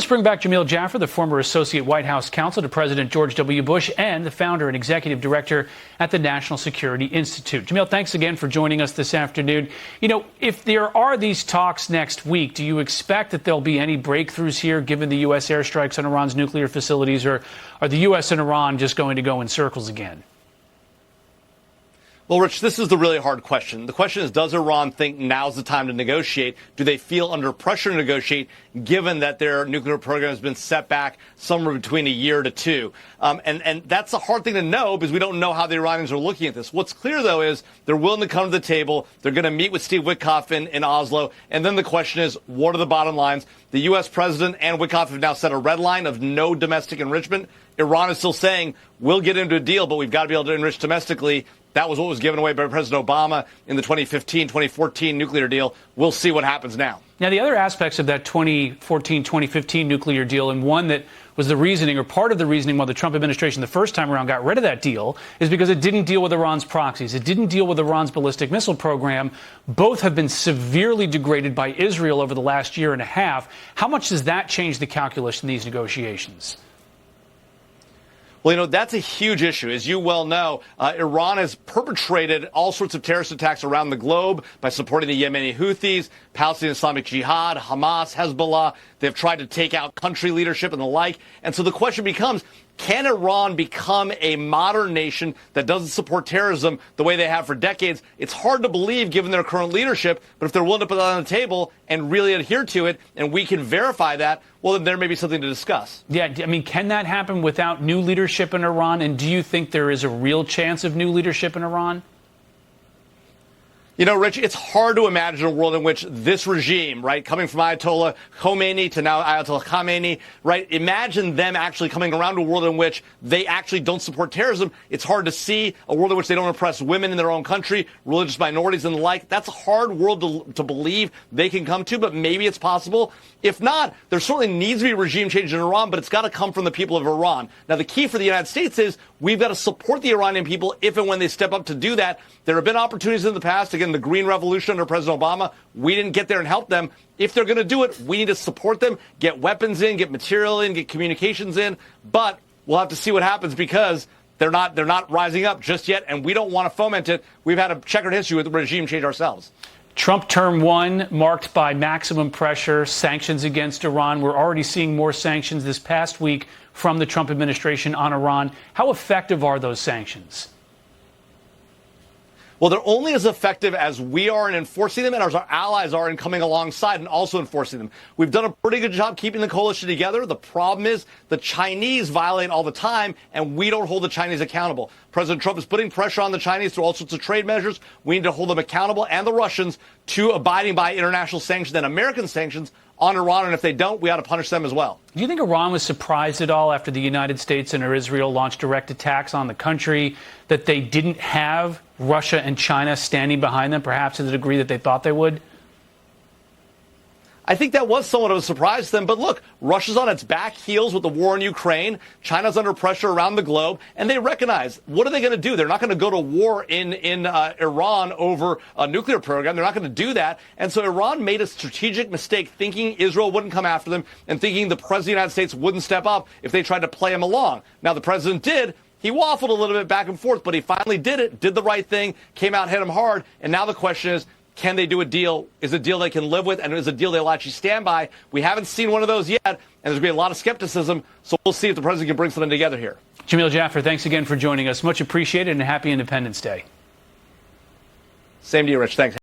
Let's bring back Jamil Jaffer, the former associate White House counsel to President George W. Bush and the founder and executive director at the National Security Institute. Jamil, thanks again for joining us this afternoon. You know, if there are these talks next week, do you expect that there'll be any breakthroughs here given the U.S. airstrikes on Iran's nuclear facilities, or are the U.S. and Iran just going to go in circles again? Well, Rich, this is the really hard question. The question is, does Iran think now's the time to negotiate? Do they feel under pressure to negotiate, given that their nuclear program has been set back somewhere between a year to two? And that's a hard thing to know because we don't know how the Iranians are looking at this. What's clear, though, is they're willing to come to the table. They're going to meet with Steve Witkoff in Oslo. And then the question is, what are the bottom lines? The U.S. president and Witkoff have now set a red line of no domestic enrichment. Iran is still saying, we'll get into a deal, but we've got to be able to enrich domestically. That was what was given away by President Obama in the 2015-2014 nuclear deal. We'll see what happens now. Now, the other aspects of that 2014-2015 nuclear deal, and one that was the reasoning, or part of the reasoning why the Trump administration the first time around got rid of that deal, is because it didn't deal with Iran's proxies. It didn't deal with Iran's ballistic missile program. Both have been severely degraded by Israel over the last year and a half. How much does that change the calculus in these negotiations? Well, you know, that's a huge issue. As you well know, Iran has perpetrated all sorts of terrorist attacks around the globe by supporting the Yemeni Houthis, Palestinian Islamic Jihad, Hamas, Hezbollah. They've tried to take out country leadership and the like. And so the question becomes, can Iran become a modern nation that doesn't support terrorism the way they have for decades? It's hard to believe given their current leadership, but if they're willing to put that on the table and really adhere to it, and we can verify that, well, then there may be something to discuss. Yeah, I mean, can that happen without new leadership in Iran? And do you think there is a real chance of new leadership in Iran? You know, Rich, it's hard to imagine a world in which this regime, right, coming from Ayatollah Khomeini to now Ayatollah Khamenei, right, imagine them actually coming around to a world in which they actually don't support terrorism. It's hard to see a world in which they don't oppress women in their own country, religious minorities and the like. That's a hard world to believe they can come to, but maybe it's possible. If not, there certainly needs to be regime change in Iran, but it's got to come from the people of Iran. Now, the key for the United States is we've got to support the Iranian people if and when they step up to do that. There have been opportunities in the past, again, the Green Revolution under President Obama. We didn't get there and help them. If they're going to do it, we need to support them, get weapons in, get material in, get communications in. But we'll have to see what happens because they're not rising up just yet, and we don't want to foment it. We've had a checkered history with regime change ourselves. Trump term one marked by maximum pressure, sanctions against Iran. We're already seeing more sanctions this past week from the Trump administration on Iran. How effective are those sanctions? Well, they're only as effective as we are in enforcing them and as our allies are in coming alongside and also enforcing them. We've done a pretty good job keeping the coalition together. The problem is the Chinese violate all the time, and we don't hold the Chinese accountable. President Trump is putting pressure on the Chinese through all sorts of trade measures. We need to hold them accountable, and the Russians, to abiding by international sanctions and American sanctions on Iran, and if they don't, we ought to punish them as well. Do you think Iran was surprised at all after the United States and Israel launched direct attacks on the country that they didn't have Russia and China standing behind them, perhaps to the degree that they thought they would? I think that was somewhat of a surprise to them. But look, Russia's on its back heels with the war in Ukraine. China's under pressure around the globe. And they recognize, what are they going to do? They're not going to go to war in Iran over a nuclear program. They're not going to do that. And so Iran made a strategic mistake thinking Israel wouldn't come after them and thinking the president of the United States wouldn't step up if they tried to play him along. Now, the president did. He waffled a little bit back and forth, but he finally did it, did the right thing, came out, hit him hard. And now the question is, can they do a deal? Is it a deal they can live with? And is it a deal they'll actually stand by? We haven't seen one of those yet, and there's going to be a lot of skepticism. So we'll see if the president can bring something together here. Jamil Jaffer, thanks again for joining us. Much appreciated, and happy Independence Day. Same to you, Rich. Thanks.